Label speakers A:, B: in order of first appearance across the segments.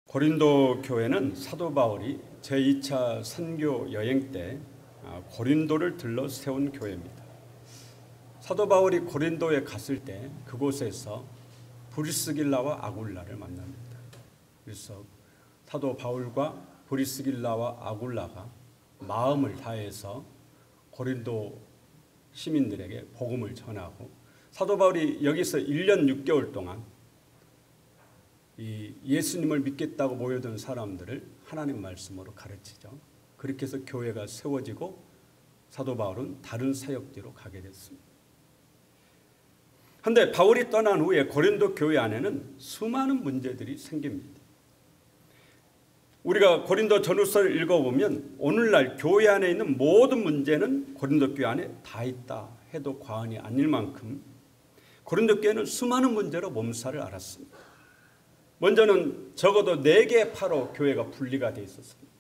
A: 고린도 교회는 사도 바울이 제2차 선교 여행 때 고린도를 들러 세운 교회입니다. 사도 바울이 고린도에 갔을 때 그곳에서 브리스길라와 아굴라를 만납니다. 그래서 사도 바울과 브리스길라와 아굴라가 마음을 다해서 고린도 시민들에게 복음을 전하고, 사도 바울이 여기서 1년 6개월 동안 이 예수님을 믿겠다고 모여든 사람들을 하나님 말씀으로 가르치죠. 그렇게 해서 교회가 세워지고 사도 바울은 다른 사역지로 가게 됐습니다. 그런데 바울이 떠난 후에 고린도 교회 안에는 수많은 문제들이 생깁니다. 우리가 고린도 전후서를 읽어보면 오늘날 교회 안에 있는 모든 문제는 고린도 교회 안에 다 있다 해도 과언이 아닐 만큼 고린도 교회는 수많은 문제로 몸살을 앓았습니다. 먼저는 적어도 4개의 파로 교회가 분리가 되어 있었습니다.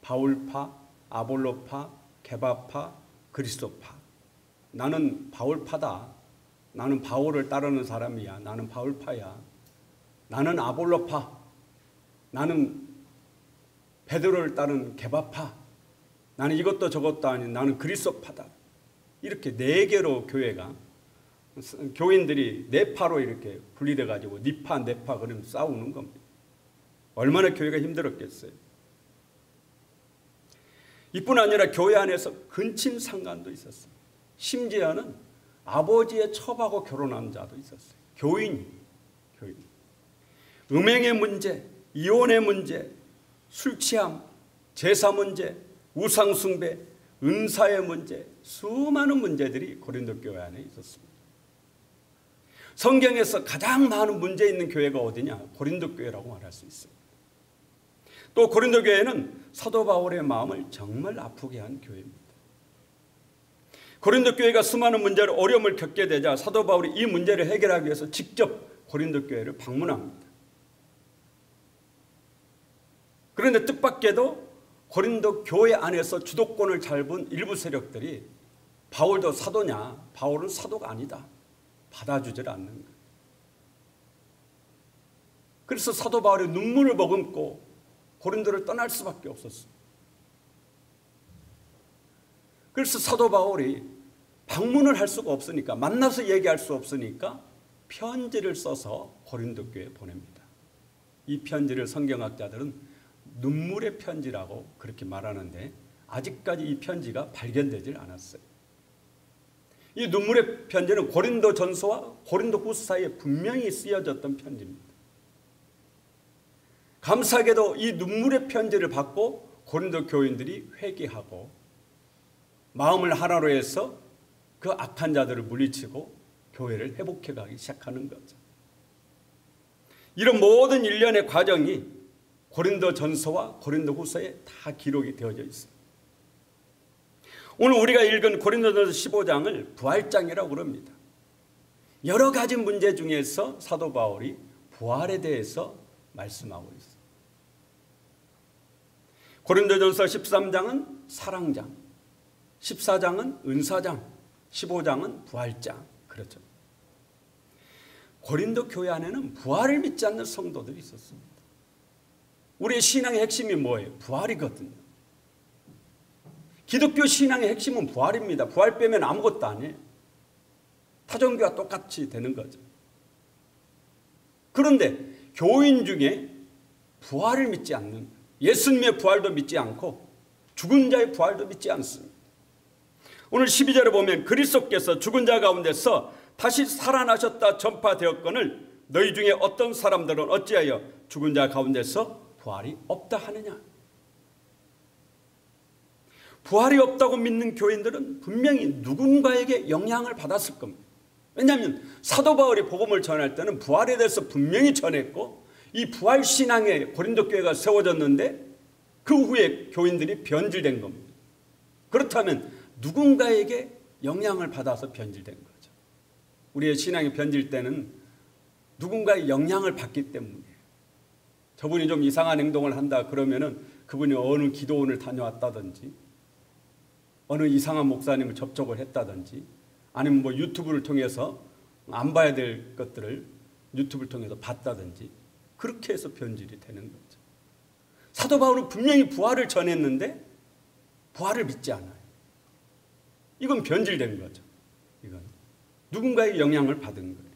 A: 바울파, 아볼로파, 게바파, 그리스도파. 나는 바울파다. 나는 바울을 따르는 사람이야. 나는 바울파야. 나는 아볼로파. 나는 베드로를 따르는 게바파. 나는 이것도 저것도 아닌 나는 그리스도파다. 이렇게 4개로 교회가, 교인들이 4파로 이렇게 분리돼 가지고 니파 네파 그러면 싸우는 겁니다. 얼마나 교회가 힘들었겠어요. 이뿐 아니라 교회 안에서 근친 상간도 있었어요. 심지어는 아버지의 첩하고 결혼한 자도 있었어요. 교인. 음행의 문제, 이혼의 문제, 술 취함, 제사 문제, 우상 숭배, 은사의 문제, 수많은 문제들이 고린도 교회 안에 있었습니다. 성경에서 가장 많은 문제 있는 교회가 어디냐? 고린도 교회라고 말할 수 있습니다. 또 고린도 교회는 사도 바울의 마음을 정말 아프게 한 교회입니다. 고린도 교회가 수많은 문제로 어려움을 겪게 되자 사도 바울이 이 문제를 해결하기 위해서 직접 고린도 교회를 방문합니다. 그런데 뜻밖에도 고린도 교회 안에서 주도권을 잡은 일부 세력들이 바울도 사도냐? 바울은 사도가 아니다. 받아주질 않는 거예요. 그래서 사도 바울이 눈물을 머금고 고린도를 떠날 수밖에 없었어요. 그래서 사도 바울이 방문을 할 수가 없으니까, 만나서 얘기할 수 없으니까 편지를 써서 고린도 교회에 보냅니다. 이 편지를 성경학자들은 눈물의 편지라고 그렇게 말하는데 아직까지 이 편지가 발견되질 않았어요. 이 눈물의 편지는 고린도 전서와 고린도 후서 사이에 분명히 쓰여졌던 편지입니다. 감사하게도 이 눈물의 편지를 받고 고린도 교인들이 회개하고 마음을 하나로 해서 그 악한 자들을 물리치고 교회를 회복해 가기 시작하는 거죠. 이런 모든 일련의 과정이 고린도 전서와 고린도 후서에 다 기록이 되어져 있습니다. 오늘 우리가 읽은 고린도전서 15장을 부활장이라고 그럽니다. 여러 가지 문제 중에서 사도 바울이 부활에 대해서 말씀하고 있습니다. 고린도전서 13장은 사랑장, 14장은 은사장, 15장은 부활장. 그렇죠. 고린도 교회 안에는 부활을 믿지 않는 성도들이 있었습니다. 우리의 신앙의 핵심이 뭐예요? 부활이거든요. 기독교 신앙의 핵심은 부활입니다. 부활 빼면 아무것도 아니에요. 타종교와 똑같이 되는 거죠. 그런데 교인 중에 부활을 믿지 않는, 예수님의 부활도 믿지 않고 죽은 자의 부활도 믿지 않습니다. 오늘 12절에 보면 그리스도께서 죽은 자 가운데서 다시 살아나셨다 전파되었거늘 너희 중에 어떤 사람들은 어찌하여 죽은 자 가운데서 부활이 없다 하느냐. 부활이 없다고 믿는 교인들은 분명히 누군가에게 영향을 받았을 겁니다. 왜냐하면 사도 바울이 복음을 전할 때는 부활에 대해서 분명히 전했고 이 부활 신앙에 고린도 교회가 세워졌는데 그 후에 교인들이 변질된 겁니다. 그렇다면 누군가에게 영향을 받아서 변질된 거죠. 우리의 신앙이 변질되는 누군가의 영향을 받기 때문이에요. 저분이 좀 이상한 행동을 한다 그러면은 그분이 어느 기도원을 다녀왔다든지 어느 이상한 목사님을 접촉을 했다든지 아니면 뭐 유튜브를 통해서 안 봐야 될 것들을 유튜브를 통해서 봤다든지 그렇게 해서 변질이 되는 거죠. 사도 바울은 분명히 부활을 전했는데 부활을 믿지 않아요. 이건 변질된 거죠. 이건 누군가의 영향을 받은 거예요.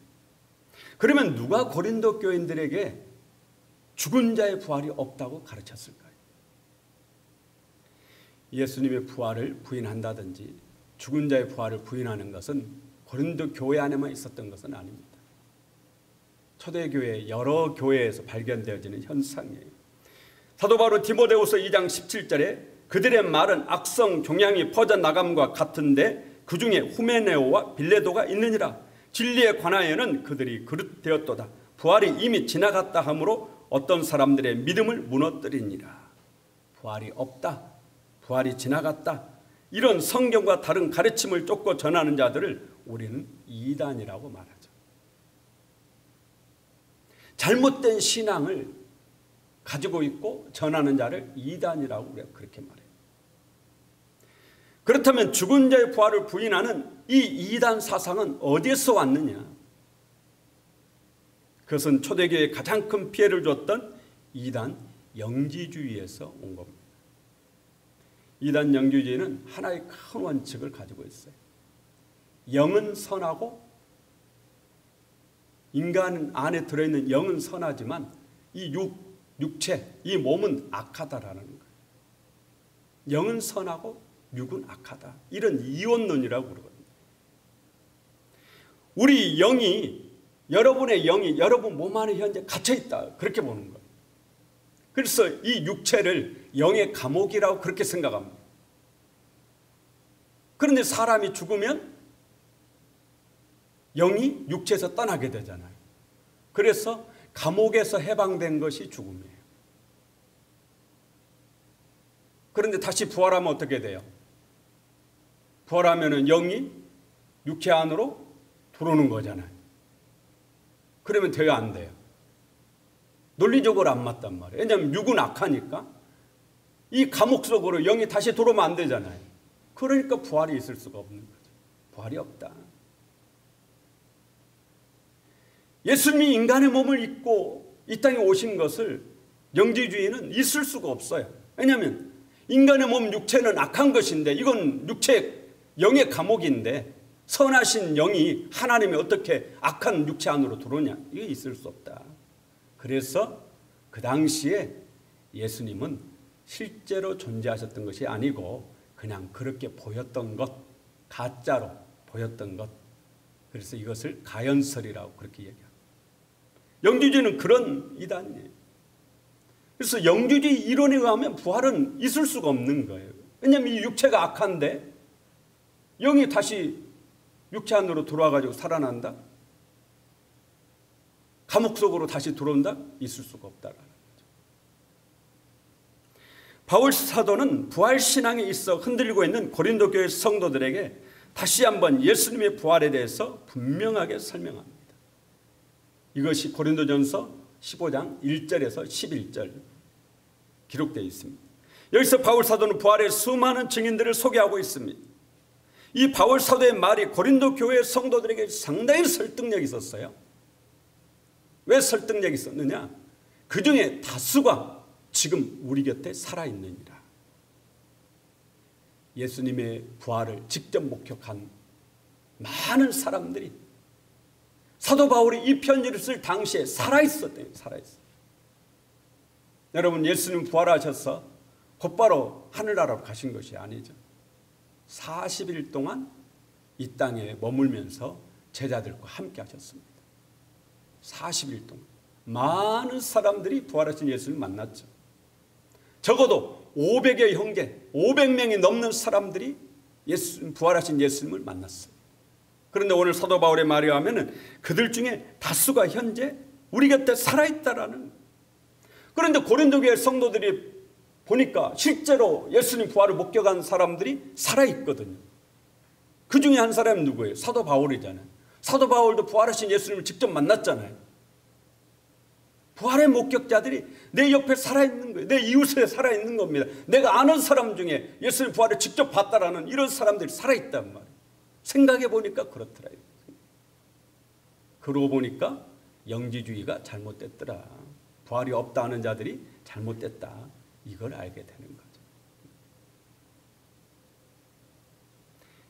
A: 그러면 누가 고린도 교인들에게 죽은 자의 부활이 없다고 가르쳤을까요? 예수님의 부활을 부인한다든지 죽은 자의 부활을 부인하는 것은 고린도 교회 안에만 있었던 것은 아닙니다. 초대교회 여러 교회에서 발견되어지는 현상이에요. 사도 바울은 디모데후서 2장 17절에 그들의 말은 악성 종양이 퍼져나감과 같은데 그 중에 후메네오와 빌레도가 있느니라. 진리에 관하여는 그들이 그릇되었도다. 부활이 이미 지나갔다 하므로 어떤 사람들의 믿음을 무너뜨리니라. 부활이 없다, 부활이 지나갔다, 이런 성경과 다른 가르침을 쫓고 전하는 자들을 우리는 이단이라고 말하죠. 잘못된 신앙을 가지고 있고 전하는 자를 이단이라고 우리가 그렇게 말해요. 그렇다면 죽은 자의 부활을 부인하는 이 이단 사상은 어디에서 왔느냐? 그것은 초대교회에 가장 큰 피해를 줬던 이단 영지주의에서 온 겁니다. 이단 영지주의는 하나의 큰 원칙을 가지고 있어요. 영은 선하고 인간 안에 들어있는 영은 선하지만 이 육체, 이 몸은 악하다라는 거예요. 영은 선하고 육은 악하다. 이런 이원론이라고 그러거든요. 우리 영이, 여러분의 영이 여러분 몸 안에 현재 갇혀있다, 그렇게 보는 거예요. 그래서 이 육체를 영의 감옥이라고 그렇게 생각합니다. 그런데 사람이 죽으면 영이 육체에서 떠나게 되잖아요. 그래서 감옥에서 해방된 것이 죽음이에요. 그런데 다시 부활하면 어떻게 돼요? 부활하면 영이 육체 안으로 들어오는 거잖아요. 그러면 돼요, 안 돼요? 논리적으로 안 맞단 말이에요. 왜냐하면 육은 악하니까 이 감옥 속으로 영이 다시 들어오면 안 되잖아요. 그러니까 부활이 있을 수가 없는 거죠. 부활이 없다. 예수님이 인간의 몸을 입고 이 땅에 오신 것을 영지주의는 있을 수가 없어요. 왜냐하면 인간의 몸 육체는 악한 것인데 이건 육체 영의 감옥인데 선하신 영이 하나님이 어떻게 악한 육체 안으로 들어오냐? 이게 있을 수 없다. 그래서 그 당시에 예수님은 실제로 존재하셨던 것이 아니고 그냥 그렇게 보였던 것, 가짜로 보였던 것. 그래서 이것을 가연설이라고 그렇게 얘기합니다. 영주주의는 그런 이단이에요. 그래서 영주주의 이론에 의하면 부활은 있을 수가 없는 거예요. 왜냐하면 이 육체가 악한데 영이 다시 육체 안으로 들어와가지고 살아난다? 감옥 속으로 다시 들어온다? 있을 수가 없다라는 거죠. 바울 사도는 부활신앙에 있어 흔들리고 있는 고린도 교회 성도들에게 다시 한번 예수님의 부활에 대해서 분명하게 설명합니다. 이것이 고린도전서 15장 1절에서 11절 기록되어 있습니다. 여기서 바울 사도는 부활의 수많은 증인들을 소개하고 있습니다. 이 바울 사도의 말이 고린도 교회 성도들에게 상당히 설득력이 있었어요. 왜 설득력이 있었느냐? 그 중에 다수가 지금 우리 곁에 살아있느니라. 예수님의 부활을 직접 목격한 많은 사람들이 사도 바울이 이 편지를 쓸 당시에 살아있었대요. 살아있어요. 여러분, 예수님 부활하셔서 곧바로 하늘나라로 가신 것이 아니죠. 40일 동안 이 땅에 머물면서 제자들과 함께 하셨습니다. 40일 동안 많은 사람들이 부활하신 예수님을 만났죠. 적어도 500여 형제, 500명이 넘는 사람들이 부활하신 예수님을 만났어요. 그런데 오늘 사도 바울의 말에 하면은 그들 중에 다수가 현재 우리 곁에 살아있다라는 거예요. 그런데 고린도 교회 성도들이 보니까 실제로 예수님 부활을 목격한 사람들이 살아있거든요. 그 중에 한 사람은 누구예요? 사도 바울이잖아요. 사도 바울도 부활하신 예수님을 직접 만났잖아요. 부활의 목격자들이 내 옆에 살아있는 거예요. 내 이웃에 살아있는 겁니다. 내가 아는 사람 중에 예수님 부활을 직접 봤다라는 이런 사람들이 살아있단 말이에요. 생각해 보니까 그렇더라. 그러고 보니까 영지주의가 잘못됐더라. 부활이 없다 하는 자들이 잘못됐다. 이걸 알게 되는 거죠.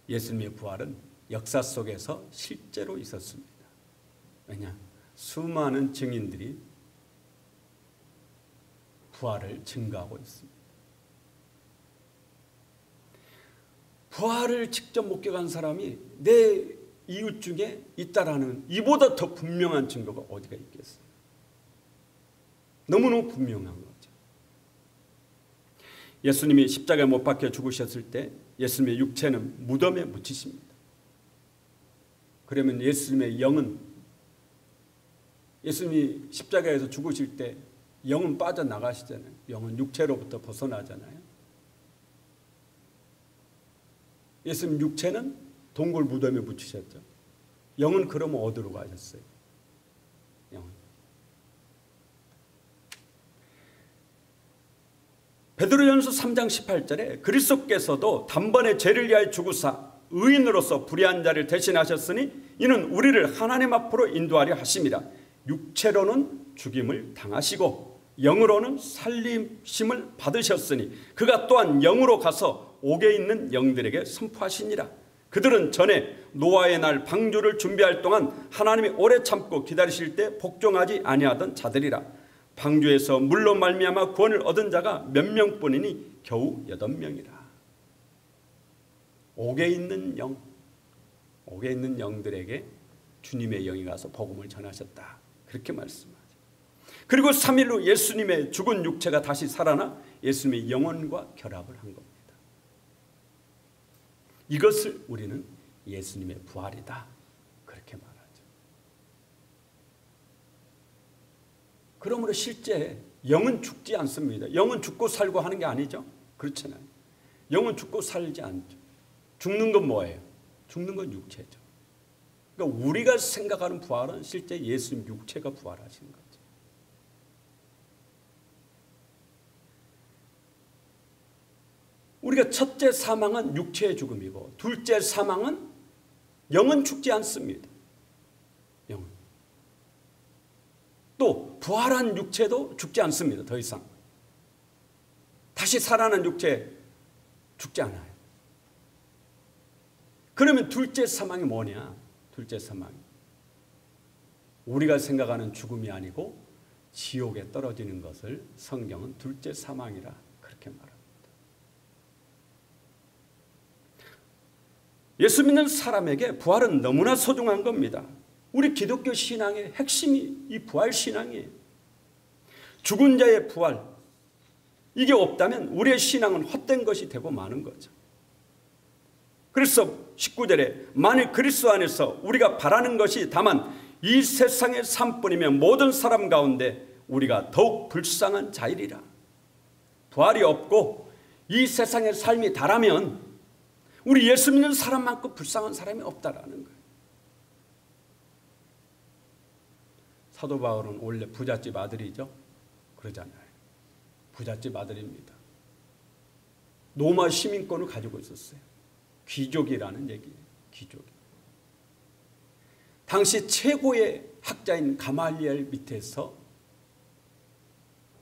A: 예수님의 부활은 역사 속에서 실제로 있었습니다. 왜냐? 수많은 증인들이 부활을 증거하고 있습니다. 부활을 직접 목격한 사람이 내 이웃 중에 있다라는 이보다 더 분명한 증거가 어디가 있겠어요? 너무너무 분명한 거죠. 예수님이 십자가에 못 박혀 죽으셨을 때 예수님의 육체는 무덤에 묻히십니다. 그러면 예수님의 영은, 예수님이 십자가에서 죽으실 때 영은 빠져나가시잖아요. 영은 육체로부터 벗어나잖아요. 예수님 육체는 동굴 무덤에 묻히셨죠. 영은 그러면 어디로 가셨어요? 영은. 베드로전서 3장 18절에 그리스도께서도 단번에 죄를 위하여 죽으사 의인으로서 불의한 자를 대신하셨으니 이는 우리를 하나님 앞으로 인도하려 하심이라. 육체로는 죽임을 당하시고 영으로는 살리심을 받으셨으니 그가 또한 영으로 가서 옥에 있는 영들에게 선포하시니라. 그들은 전에 노아의 날 방주를 준비할 동안 하나님이 오래 참고 기다리실 때 복종하지 아니하던 자들이라. 방주에서 물로 말미암아 구원을 얻은 자가 몇 명뿐이니 겨우 8명이라. 옥에 있는 영, 옥에 있는 영들에게 주님의 영이 가서 복음을 전하셨다. 그렇게 말씀하죠. 그리고 3일 후 예수님의 죽은 육체가 다시 살아나 예수님의 영혼과 결합을 한 겁니다. 이것을 우리는 예수님의 부활이다. 그렇게 말하죠. 그러므로 실제 영은 죽지 않습니다. 영은 죽고 살고 하는 게 아니죠. 그렇잖아요. 영은 죽고 살지 않죠. 죽는 건 뭐예요? 죽는 건 육체죠. 그러니까 우리가 생각하는 부활은 실제 예수님 육체가 부활하신 거죠. 우리가 첫째 사망은 육체의 죽음이고 둘째 사망은 영은 죽지 않습니다. 영은. 또 부활한 육체도 죽지 않습니다. 더 이상. 다시 살아난 육체 죽지 않아요. 그러면 둘째 사망이 뭐냐? 둘째 사망. 우리가 생각하는 죽음이 아니고 지옥에 떨어지는 것을 성경은 둘째 사망이라 그렇게 말합니다. 예수 믿는 사람에게 부활은 너무나 소중한 겁니다. 우리 기독교 신앙의 핵심이 이 부활 신앙이에요. 죽은 자의 부활, 이게 없다면 우리의 신앙은 헛된 것이 되고 마는 거죠. 그래서 19절에 만일 그리스도 안에서 우리가 바라는 것이 다만 이 세상의 삶뿐이면 모든 사람 가운데 우리가 더욱 불쌍한 자이리라. 부활이 없고 이 세상의 삶이 다라면 우리 예수 믿는 사람만큼 불쌍한 사람이 없다라는 거예요. 사도 바울은 원래 부잣집 아들이죠. 그러잖아요. 부잣집 아들입니다. 로마 시민권을 가지고 있었어요. 귀족이라는 얘기예요. 귀족. 당시 최고의 학자인 가말리엘 밑에서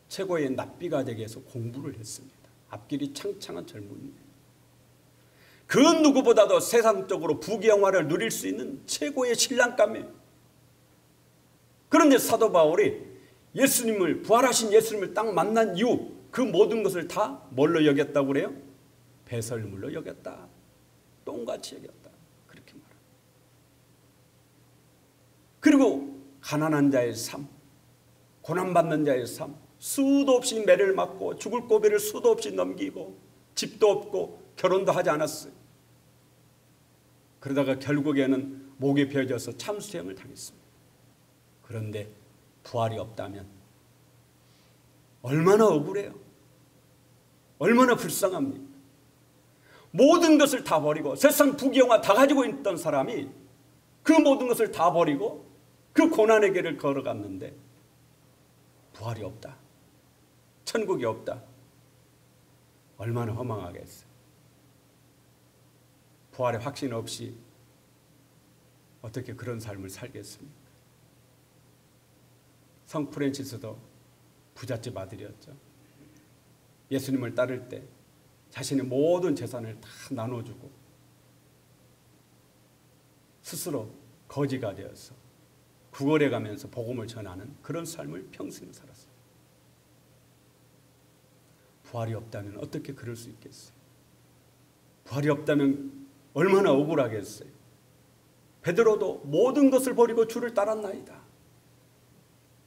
A: 최고의 납비가 되기 위해서 공부를 했습니다. 앞길이 창창한 젊은이에요. 그 누구보다도 세상적으로 부귀영화를 누릴 수 있는 최고의 신랑감이에요. 그런데 사도 바울이 예수님을, 부활하신 예수님을 딱 만난 이후 그 모든 것을 다 뭘로 여겼다고 그래요? 배설물로 여겼다. 똥같이 여겼다. 그렇게 말합니다. 그리고 가난한 자의 삶, 고난받는 자의 삶, 수도 없이 매를 맞고 죽을 고비를 수도 없이 넘기고 집도 없고 결혼도 하지 않았어요. 그러다가 결국에는 목이 베어져서 참수형을 당했습니다. 그런데 부활이 없다면 얼마나 억울해요. 얼마나 불쌍합니까. 모든 것을 다 버리고 세상 부귀영화 다 가지고 있던 사람이 그 모든 것을 다 버리고 그 고난의 길을 걸어갔는데 부활이 없다. 천국이 없다. 얼마나 허망하겠어요. 부활의 확신 없이 어떻게 그런 삶을 살겠습니까? 성 프란시스도 부잣집 아들이었죠. 예수님을 따를 때 자신의 모든 재산을 다 나눠주고 스스로 거지가 되어서 구걸해 가면서 복음을 전하는 그런 삶을 평생 살았어요. 부활이 없다면 어떻게 그럴 수 있겠어요? 부활이 없다면 얼마나 억울하겠어요? 베드로도 모든 것을 버리고 주를 따랐나이다.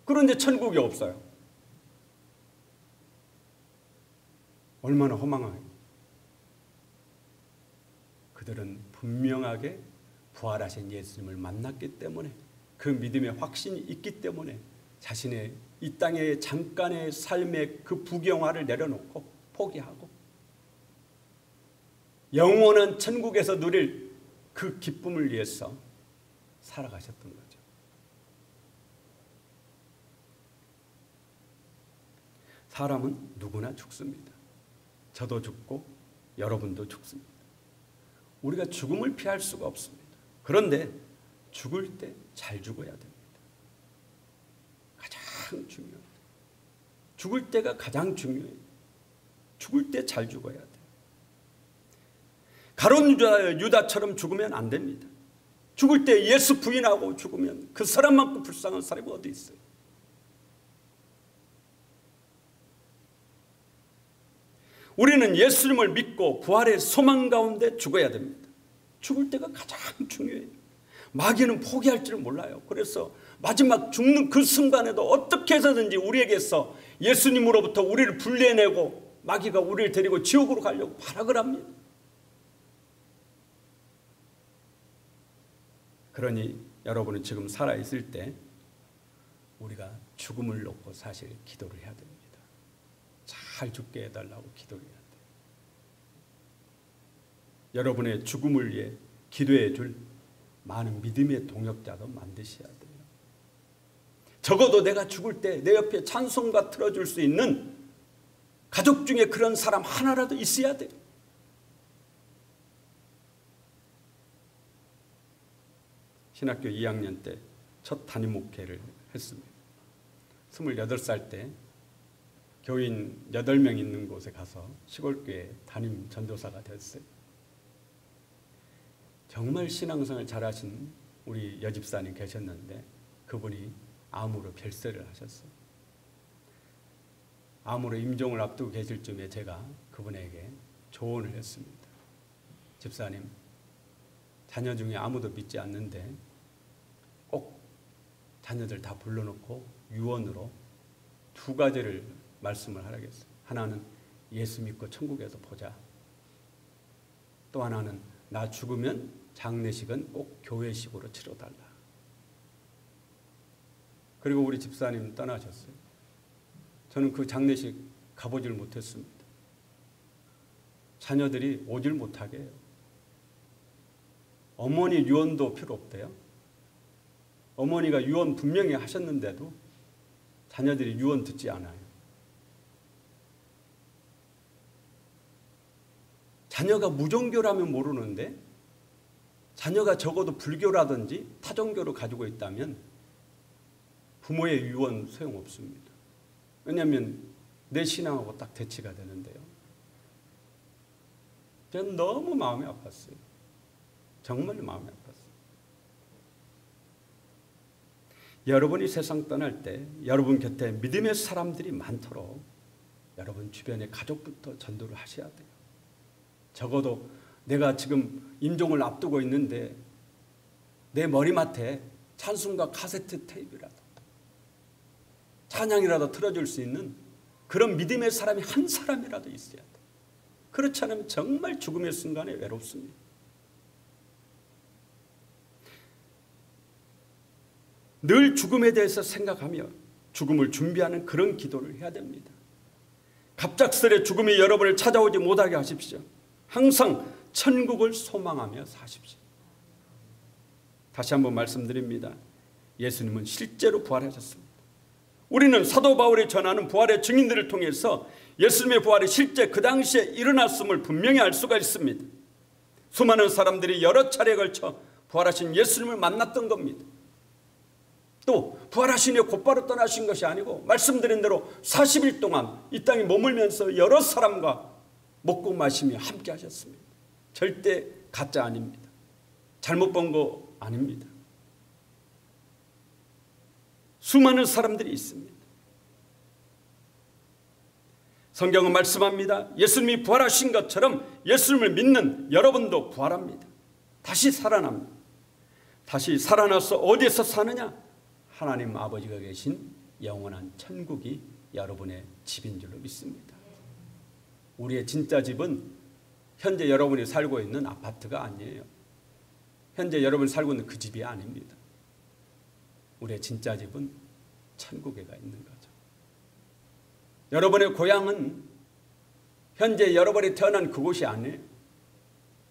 A: 그런데 천국이 없어요. 얼마나 허망해요. 그들은 분명하게 부활하신 예수님을 만났기 때문에, 그 믿음의 확신이 있기 때문에 자신의 이 땅의 잠깐의 삶의 그 부경화를 내려놓고 포기하고 영원한 천국에서 누릴 그 기쁨을 위해서 살아가셨던 거죠. 사람은 누구나 죽습니다. 저도 죽고 여러분도 죽습니다. 우리가 죽음을 피할 수가 없습니다. 그런데 죽을 때 잘 죽어야 됩니다. 가장 중요해요. 죽을 때가 가장 중요해요. 죽을 때 잘 죽어야 돼요. 가룟 유다처럼 죽으면 안 됩니다. 죽을 때 예수 부인하고 죽으면 그 사람만큼 불쌍한 사람이 어디 있어요? 우리는 예수님을 믿고 부활의 소망 가운데 죽어야 됩니다. 죽을 때가 가장 중요해요. 마귀는 포기할 줄 몰라요. 그래서 마지막 죽는 그 순간에도 어떻게 해서든지 우리에게서 예수님으로부터 우리를 분리해내고 마귀가 우리를 데리고 지옥으로 가려고 발악을 합니다. 그러니 여러분은 지금 살아있을 때 우리가 죽음을 놓고 사실 기도를 해야 됩니다. 잘 죽게 해달라고 기도를 해야 돼요. 여러분의 죽음을 위해 기도해 줄 많은 믿음의 동역자도 만드셔야 돼요. 적어도 내가 죽을 때 내 옆에 찬송가 틀어줄 수 있는 가족 중에 그런 사람 하나라도 있어야 돼요. 신학교 2학년 때 첫 담임 목회를 했습니다. 28살 때 교인 8명 있는 곳에 가서 시골교회 담임 전도사가 됐어요. 정말 신앙생활 잘하신 우리 여집사님 계셨는데 그분이 암으로 별세를 하셨어요. 암으로 임종을 앞두고 계실 쯤에 제가 그분에게 조언을 했습니다. 집사님, 자녀 중에 아무도 믿지 않는데 꼭 자녀들 다 불러놓고 유언으로 2가지를 말씀을 하라겠어요. 하나는 예수 믿고 천국에서 보자. 또 하나는 나 죽으면 장례식은 꼭 교회식으로 치러달라. 그리고 우리 집사님 떠나셨어요. 저는 그 장례식 가보질 못했습니다. 자녀들이 오질 못하게 해요. 어머니 유언도 필요 없대요. 어머니가 유언 분명히 하셨는데도 자녀들이 유언 듣지 않아요. 자녀가 무종교라면 모르는데 자녀가 적어도 불교라든지 타종교를 가지고 있다면 부모의 유언 소용없습니다. 왜냐하면 내 신앙하고 딱 대치가 되는데요. 저는 너무 마음이 아팠어요. 정말 마음이 아팠어요. 여러분이 세상 떠날 때 여러분 곁에 믿음의 사람들이 많도록 여러분 주변의 가족부터 전도를 하셔야 돼요. 적어도 내가 지금 임종을 앞두고 있는데 내 머리맡에 찬송가 카세트 테이프라도 찬양이라도 틀어줄 수 있는 그런 믿음의 사람이 한 사람이라도 있어야 돼요. 그렇지 않으면 정말 죽음의 순간에 외롭습니다. 늘 죽음에 대해서 생각하며 죽음을 준비하는 그런 기도를 해야 됩니다. 갑작스레 죽음이 여러분을 찾아오지 못하게 하십시오. 항상 천국을 소망하며 사십시오. 다시 한번 말씀드립니다. 예수님은 실제로 부활하셨습니다. 우리는 사도 바울이 전하는 부활의 증인들을 통해서 예수님의 부활이 실제 그 당시에 일어났음을 분명히 알 수가 있습니다. 수많은 사람들이 여러 차례에 걸쳐 부활하신 예수님을 만났던 겁니다. 또 부활하신 후에 곧바로 떠나신 것이 아니고 말씀드린 대로 40일 동안 이 땅에 머물면서 여러 사람과 먹고 마시며 함께 하셨습니다. 절대 가짜 아닙니다. 잘못 본 거 아닙니다. 수많은 사람들이 있습니다. 성경은 말씀합니다. 예수님이 부활하신 것처럼 예수님을 믿는 여러분도 부활합니다. 다시 살아납니다. 다시 살아나서 어디에서 사느냐? 하나님 아버지가 계신 영원한 천국이 여러분의 집인 줄로 믿습니다. 우리의 진짜 집은 현재 여러분이 살고 있는 아파트가 아니에요. 현재 여러분이 살고 있는 그 집이 아닙니다. 우리의 진짜 집은 천국에 가 있는 거죠. 여러분의 고향은 현재 여러분이 태어난 그곳이 아니에요.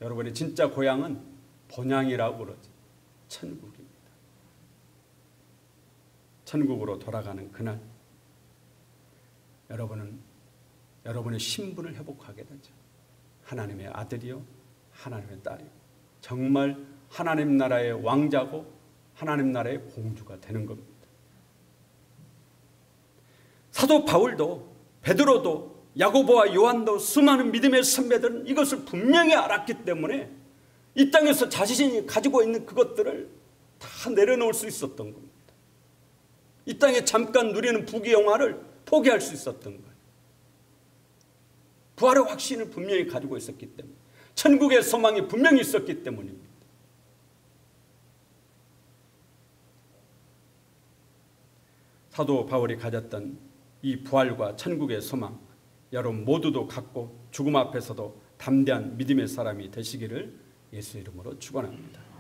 A: 여러분의 진짜 고향은 본향이라고 그러죠. 천국입니다. 천국으로 돌아가는 그날 여러분은 여러분의 신분을 회복하게 되죠. 하나님의 아들이요 하나님의 딸이요 정말 하나님 나라의 왕자고 하나님 나라의 공주가 되는 겁니다. 사도 바울도 베드로도 야고보와 요한도 수많은 믿음의 선배들은 이것을 분명히 알았기 때문에 이 땅에서 자신이 가지고 있는 그것들을 다 내려놓을 수 있었던 겁니다. 이 땅에 잠깐 누리는 부귀영화를 포기할 수 있었던 거예요. 부활의 확신을 분명히 가지고 있었기 때문에, 천국의 소망이 분명히 있었기 때문입니다. 사도 바울이 가졌던 이 부활과 천국의 소망, 여러분 모두도 갖고 죽음 앞에서도 담대한 믿음의 사람이 되시기를 예수 이름으로 축원합니다.